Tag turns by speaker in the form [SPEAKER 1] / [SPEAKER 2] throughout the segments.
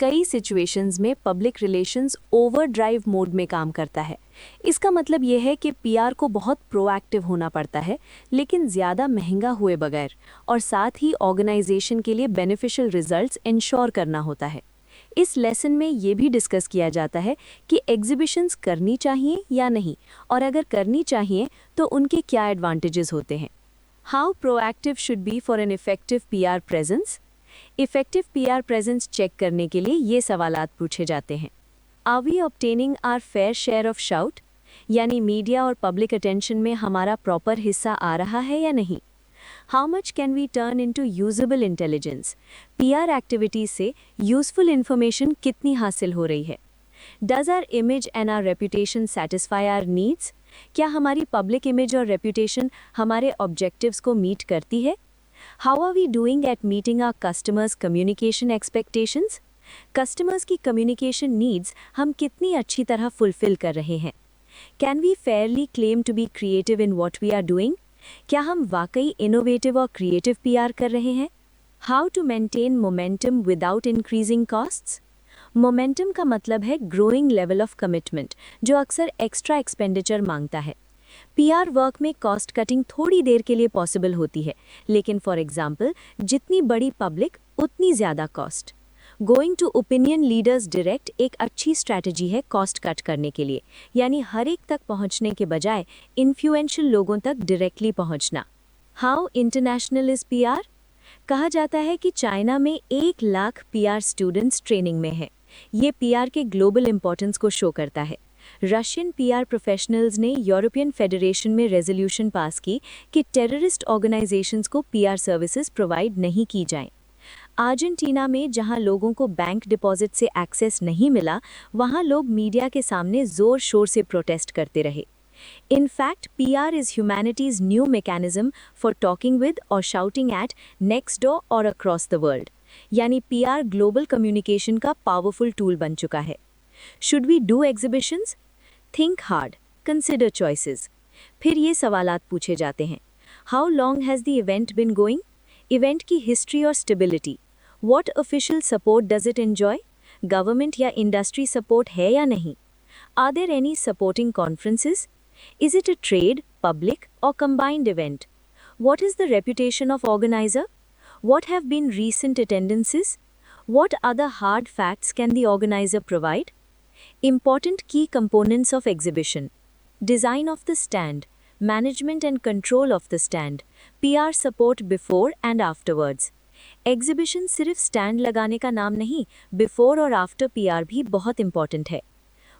[SPEAKER 1] कई सिचुएशंस में public relations overdrive mode में काम करता है। इसका मतलब यह है कि पीआर को बहुत प्रोएक्टिव होना पड़ता है, लेकिन ज़्यादा महंगा हुए बगैर, और साथ ही ऑर्गेनाइजेशन के लिए बेनिफिशियल रिजल्ट्स इंश्योर करना होता है। इस लेसन में ये भी डिस्कस किया जाता है कि एग्जीबिशंस करनी चाहिए या नहीं, और अगर करनी चाहिए तो उनके क्या एडवांटेजेस होते हैं। How proactive should be for an effective PR presence. Effective PR presence check करने के लिए ये सवालात पूछे जाते हैं। Are we obtaining our fair share of shout, यानी मीडिया और पब्लिक अटेंशन में हमारा प्रॉपर हिस्सा आ रहा है या नहीं। How much can we turn into usable intelligence, PR activities से यूजफुल इंफॉर्मेशन कितनी हासिल हो रही है। Does our image and are reputation satisfy our needs, क्या हमारी पब्लिक इमेज और रेपुटेशन हमारे ऑब्जेक्टिव्स को मीट करती है। How are we doing at meeting our customers communication expectations, customers की कम्युनिकेशन नीड्स हम कितनी अच्छी तरह फुलफिल कर रहे हैं। Can we fairly claim to be creative in what we are doing, क्या हम वाकई इनोवेटिव और क्रिएटिव पीआर कर रहे हैं। How to maintain momentum without increasing costs. Momentum का मतलब है ग्रोइंग लेवल ऑफ कमिटमेंट, जो अक्सर एक्स्ट्रा एक्सपेंडिचर मांगता है। पीआर वर्क में कॉस्ट कटिंग थोड़ी देर के लिए पॉसिबल होती है, लेकिन फॉर एग्जांपल जितनी बड़ी पब्लिक उतनी ज़्यादा cost. Going to opinion leaders direct एक अच्छी स्ट्रैटेजी है कॉस्ट कट करने के लिए, यानी हर एक तक पहुंचने के बजाय इन्फ्लुएंशियल लोगों तक डायरेक्टली पहुंचना। How international is PR. कहा जाता है कि चाइना में 1 लाख पीआर स्टूडेंट्स ट्रेनिंग में है। ये पीआर के ग्लोबल इंपॉर्टेंस को शो करता है। रशियन पीआर प्रोफेशनल्स ने यूरोपियन फेडरेशन में रेजोल्यूशन पास की कि टेररिस्ट ऑर्गेनाइजेशंस को पीआर सर्विसेज प्रोवाइड नहीं की जाएं। अर्जेंटीना में जहां लोगों को बैंक डिपॉजिट से एक्सेस नहीं मिला, वहां लोग मीडिया के सामने जोर शोर से प्रोटेस्ट करते रहे। In fact, PR is humanity's new mechanism for talking with or shouting at next door or across the world. यानी PR ग्लोबल कम्युनिकेशन का पावरफुल टूल बन चुका है। Should we do exhibitions? Think hard. Consider choices. फिर ये सवालात पूछे जाते हैं। How long has the event been going? Event की हिस्ट्री और stability. What official support does it enjoy? Government या इंडस्ट्री सपोर्ट है या नहीं? Are there any supporting conferences? Is it a trade, public, or combined event? What is the reputation of organizer? What have been recent attendances? What other hard facts can the organizer provide? Important key components of exhibition. Design of the stand, management and control of the stand, PR support before and afterwards. Exhibition सिर्फ stand लगाने का नाम नहीं, before और after PR भी बहुत important है।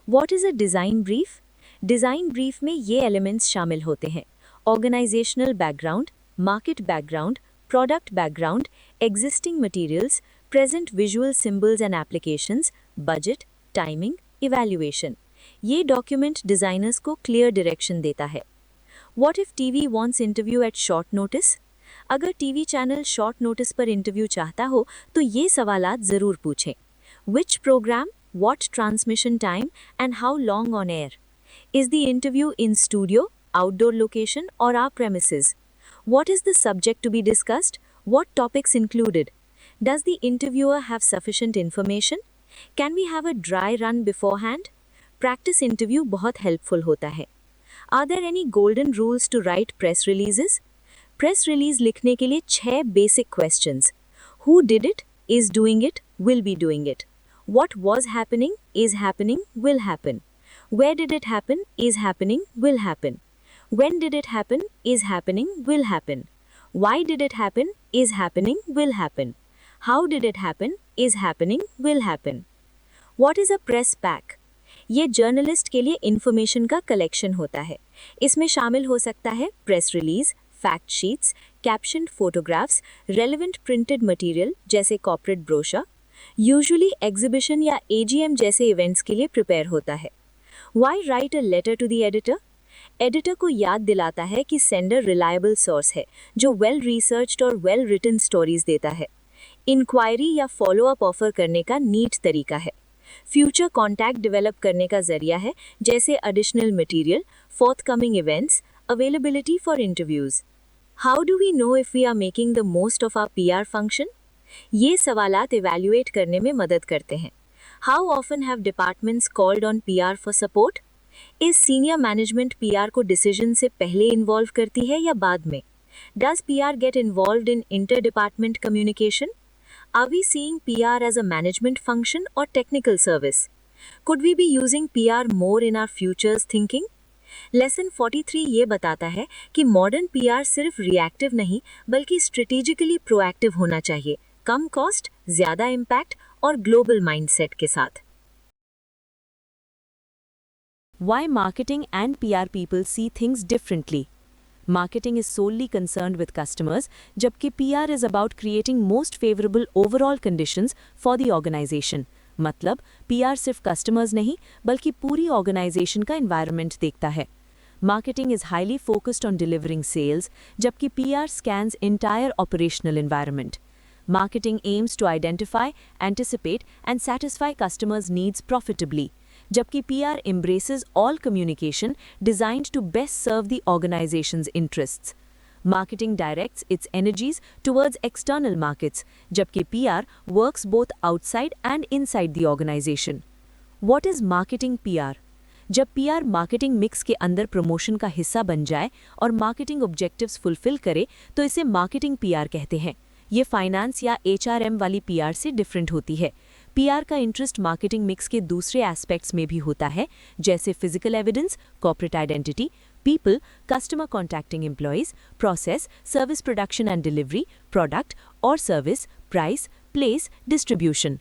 [SPEAKER 1] What is a design brief? Design brief में ये एलिमेंट्स शामिल होते हैं: organisational background, market background, product background, existing materials, present visual symbols and applications, budget, timing, evaluation. ये डॉक्यूमेंट डिज़ाइनर्स को क्लियर डायरेक्शन देता है। What if TV wants interview at short notice. अगर टीवी चैनल शॉर्ट नोटिस पर interview चाहता हो तो ये सवालात ज़रूर पूछें। Which programme, what transmission time and how long on air. Is the interview in studio, outdoor location, or our premises? What is the subject to be discussed? What topics included? Does the interviewer have sufficient information? Can we have a dry run beforehand? Practice interview बहुत helpful होता है। Are there any golden rules to write press releases? Press release लिखने के लिए 6 basic questions. Who did it? Is doing it? Will be doing it. What was happening? Is happening? Will happen. Where did it happen? Is happening, will happen. When did it happen? Is happening, will happen. Why did it happen? Is happening, will happen. How did it happen? Is happening, will happen. What is a press pack? ये journalist के लिए information का collection होता है। इसमें शामिल हो सकता है press release, fact sheets, captioned photographs, relevant printed material जैसे कॉर्पोरेट ब्रोशर। यूजुअली एग्जीबिशन या एजीएम जैसे इवेंट्स के लिए प्रिपेयर होता है। Why write a letter to the editor? Editor को याद दिलाता है कि सेंडर रिलायबल सोर्स है जो वेल रिसर्च्ड और वेल रिटन स्टोरीज देता है। इंक्वायरी या फॉलोअप ऑफर करने का नीट तरीका है। फ्यूचर कॉन्टैक्ट डेवलप करने का जरिया है, जैसे additional material, forthcoming events, availability for interviews. How do we know if we are making the most of our PR function?
[SPEAKER 2] ये सवालात इवैल्यूएट करने में मदद करते हैं। How often have departments called on PR for support? इस senior management PR को decision से पहले इन्वॉल्व करती है या बाद में? Does PR get involved in inter department communication? Are we seeing PR as a management function और technical service? Could we be using PR more in our futures thinking? Lesson 43 ये बताता है कि मॉडर्न पीआर सिर्फ reactive नहीं बल्कि strategically proactive होना चाहिए, कम कॉस्ट, ज्यादा इम्पैक्ट और ग्लोबल माइंडसेट के साथ।
[SPEAKER 1] Why marketing and PR people see things differently? Marketing is solely concerned with customers, जबकि PR is about creating most favorable overall conditions for the organization. मतलब PR सिर्फ customers नहीं बल्कि पूरी organization का environment देखता है। Marketing is highly focused on delivering sales, जबकि PR scans entire operational environment. Marketing aims to identify, anticipate and satisfy customers' needs profitably. जबकि PR embraces all communication designed to best serve the organization's interests. Marketing directs its energies towards external markets, जबकि PR works both outside and inside the organization. What is marketing PR? जब PR marketing mix के अंदर promotion का हिस्सा बन जाए और marketing objectives fulfil करे तो इसे मार्केटिंग PR कहते हैं। ये फाइनेंस या HRM वाली PR से डिफरेंट होती है। PR का इंटरेस्ट मार्केटिंग मिक्स के दूसरे एस्पेक्ट्स में भी होता है, जैसे physical evidence, corporate identity, people, customer contacting employees, process, service production and delivery, product और service, price, place, distribution.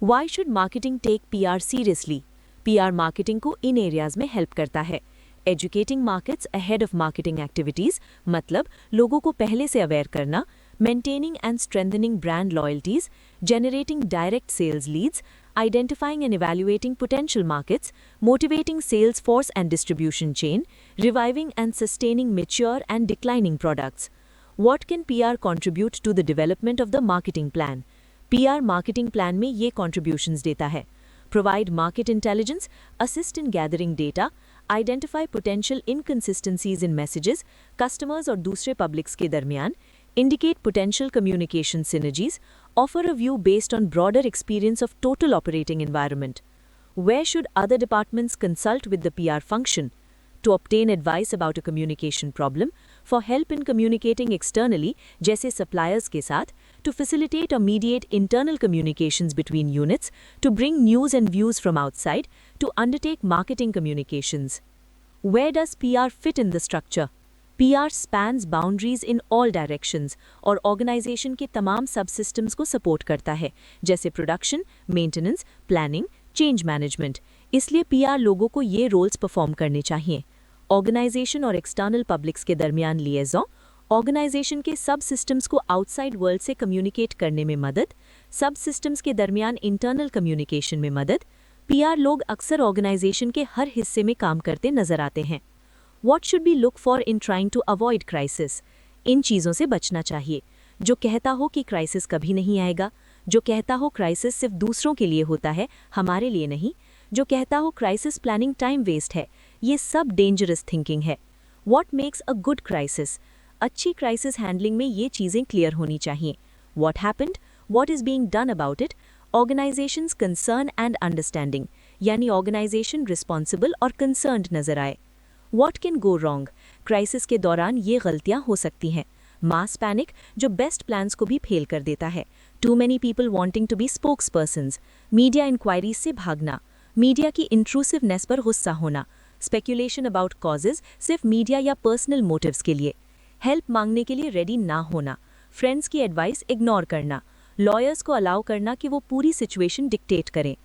[SPEAKER 1] Why should marketing take PR seriously? PR marketing को इन एरियाज में हेल्प करता है। Educating markets ahead of marketing activities, मतलब लोगों को पहले से अवेयर करना, maintaining and strengthening brand loyalties, generating direct sales leads, identifying and evaluating potential markets, motivating sales force and distribution chain, reviving and sustaining mature and declining products. What can PR contribute to the development of the marketing plan? PR marketing plan में ये contributions देता है. Provide market intelligence, assist in gathering data, identify potential inconsistencies in messages, customers और दूसरे publics के दरमियान, indicate potential communication synergies, offer a view based on broader experience of total operating environment. Where should other departments consult with the PR function? To obtain advice about a communication problem, for help in communicating externally, जैसे suppliers के साथ, to facilitate or mediate internal communications between units, to bring news and views from outside, to undertake marketing communications. Where does PR fit in the structure? PR spans boundaries in all directions और organization के तमाम subsystems को support करता है, जैसे production, maintenance, planning, change management. इसलिए PR लोगों को ये roles perform करने चाहिए. Organization और external publics के दरमियान liaison, organization के subsystems को outside world से communicate करने में मदद, subsystems के दरमियान internal communication में मदद. PR लोग अक्सर organization के हर हिस्से में काम करते नजर आते हैं. What should we look for in trying to avoid crisis? इन चीज़ों से बचना चाहिए. जो कहता हो कि क्राइसिस कभी नहीं आएगा, जो कहता हो क्राइसिस सिर्फ दूसरों के लिए होता है, हमारे लिए नहीं, जो कहता हो क्राइसिस प्लानिंग टाइम वेस्ट है, ये सब डेंजरस थिंकिंग है. What makes a good crisis? अच्छी क्राइसिस हैंडलिंग में ये चीज़ें क्लियर होनी चाहिए. What happened? What is being done about it? Organization's concern and understanding, यानी organization responsible और concerned नजर आए. What can go wrong? Crisis के दौरान ये गलतियां हो सकती हैं. मास पैनिक जो बेस्ट प्लान्स को भी फेल कर देता है. Too many people wanting to be spokespersons. Media inquiries से भागना. मीडिया की इंट्रूसिवनेस पर गुस्सा होना. स्पेकुलेशन अबाउट कॉजेज सिर्फ मीडिया या पर्सनल मोटिव्स के लिए. हेल्प मांगने के लिए रेडी ना होना. फ्रेंड्स की एडवाइस इग्नोर करना. लॉयर्स को अलाउ करना कि वो पूरी सिचुएशन डिक्टेट करें.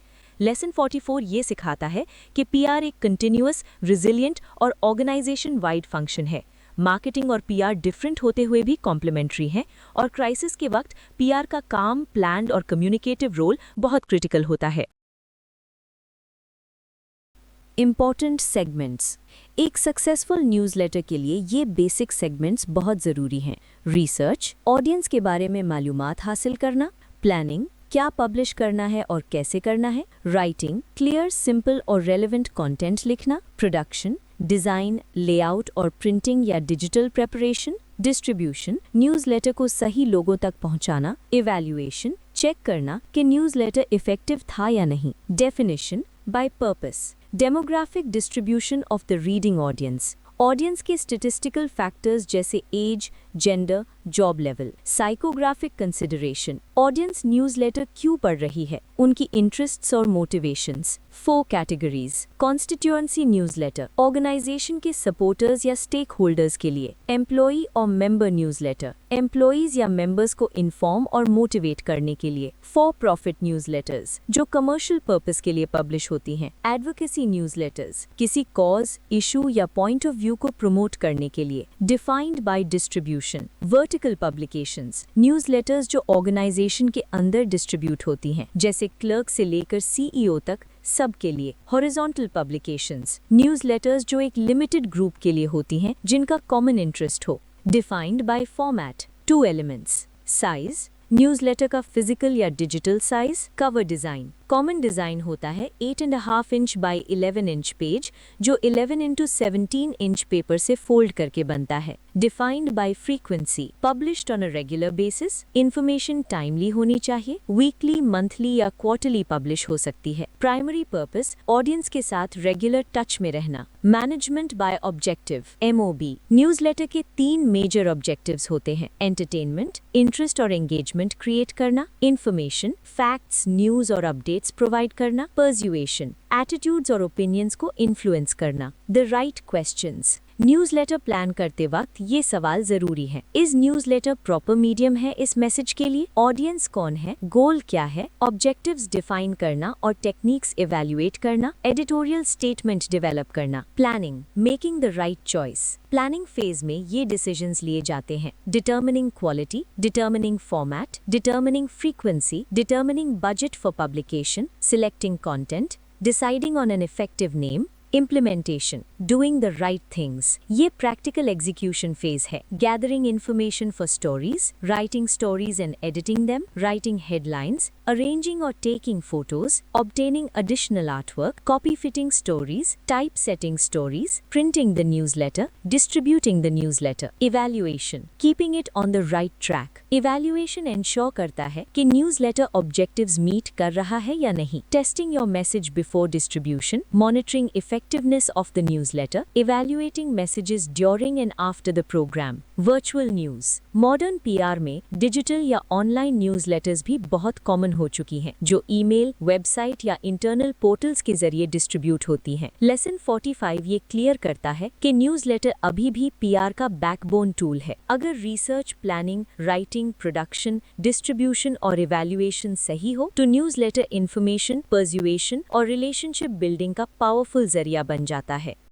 [SPEAKER 1] लेसन 44 ये सिखाता है कि PR एक कंटिन्यूअस, रिजिलियंट और ऑर्गेनाइजेशन वाइड फंक्शन है. मार्केटिंग और PR डिफरेंट होते हुए भी कॉम्प्लीमेंट्री हैं और क्राइसिस के वक्त PR का काम, प्लान्ड और कम्युनिकेटिव रोल बहुत क्रिटिकल होता है. Important segments. एक सक्सेसफुल न्यूज़लेटर के लिए ये बेसिक सेगमेंट्स बहुत ज़रूरी हैं. रिसर्च, ऑडियंस के बारे में मालूमात हासिल करना. प्लानिंग, क्या पब्लिश करना है और कैसे करना है. राइटिंग, क्लियर, सिंपल और रेलेवेंट कंटेंट लिखना. प्रोडक्शन, डिज़ाइन, लेआउट और प्रिंटिंग या डिजिटल प्रेपरेशन. डिस्ट्रीब्यूशन, न्यूज़लेटर को सही लोगों तक पहुंचाना। इवैल्यूएशन, चेक करना कि न्यूज़लेटर इफेक्टिव था या नहीं। Definition, by purpose, demographic distribution of the reading audience, audience के स्टैटिस्टिकल फैक्टर्स जैसे age, gender, job level. Psychographic consideration, audience newsletter क्यों पढ़ रही है, उनकी इंटरेस्ट्स और motivations. 4 categories. Constituency newsletter, organisation के सपोर्टर्स या स्टेक होल्डर्स के लिए। एम्प्लॉई और मेंबर न्यूज़लेटर, एम्प्लॉइज या मेंबर्स को इन्फॉर्म और मोटिवेट करने के लिए। फॉर प्रॉफिट न्यूज़लेटर्स, जो कमर्शियल पर्पस के लिए पब्लिश होती हैं। एडवोकेसी न्यूज़लेटर्स, किसी कॉज, इशू या पॉइंट ऑफ व्यू को प्रमोट करने के लिए। Defined by distribution, vertical publications, newsletters जो ऑर्गेनाइजेशन के अंदर डिस्ट्रीब्यूट होती हैं, जैसे क्लर्क से लेकर सीईओ तक सब के लिए। हॉरिजॉन्टल पब्लिकेशंस, न्यूज़लेटर्स जो एक लिमिटेड ग्रुप के लिए होती हैं जिनका कॉमन इंटरेस्ट हो। Defined by format, 2 elements. Size, newsletter का फिजिकल या digital size. Cover design, common design होता है 8.5 इंच बाय 11 इंच पेज जो 11 इंटू 17 इंच पेपर से फोल्ड करके बनता है। Defined by frequency, published on a regular basis, information timely होनी चाहिए, वीकली, मंथली या क्वार्टरली पब्लिश हो सकती है। प्राइमरी पर्पस, ऑडियंस के साथ रेगुलर टच में रहना। Management by objective, MOB, newsletter के 3 मेजर ऑब्जेक्टिव्स होते हैं। एंटरटेनमेंट, इंटरेस्ट और एंगेजमेंट क्रिएट करना। इंफॉर्मेशन, फैक्ट्स, न्यूज़ और अपडेट्स प्रोवाइड करना। पर्सुएशन, एटीट्यूड्स और ओपिनियंस को इन्फ्लुएंस करना। The right questions, newsletter plan करते वक्त ये सवाल जरूरी है। इज न्यूज़लेटर प्रॉपर मीडियम है इस मैसेज के लिए? ऑडियंस कौन है? गोल क्या है? ऑब्जेक्टिव्स डिफाइन करना और टेक्निक्स इवैल्यूएट करना। एडिटोरियल स्टेटमेंट डेवलप करना। Planning, making the right choice, planning phase में ये डिसीजंस लिए जाते हैं। Determining quality, determining format, determining frequency, determining budget for publication, selecting content, deciding on an effective name. Implementation, doing the right things, ये practical execution phase है। Gathering information for stories, writing stories and editing them, writing headlines, arranging or taking photos, obtaining additional artwork, copy fitting stories, typesetting stories, printing the newsletter, distributing the newsletter. Evaluation, keeping it on the right track. Evaluation ensure करता है कि newsletter objectives meet कर रहा है या नहीं. Testing your message before distribution, monitoring effectiveness of the newsletter, evaluating messages during and after the program. Virtual news, modern PR में digital या online newsletters भी बहुत common हो चुकी हैं, जो ईमेल, वेबसाइट या इंटरनल पोर्टल्स के जरिए डिस्ट्रीब्यूट होती हैं। लेसन 45 ये क्लियर करता है कि न्यूज़लेटर अभी भी पीआर का बैकबोन टूल है। अगर research, planning, writing, production, distribution और इवैल्यूएशन सही हो तो न्यूज़लेटर इंफॉर्मेशन, पर्सुएशन और रिलेशनशिप बिल्डिंग का पावरफुल जरिया बन जाता है।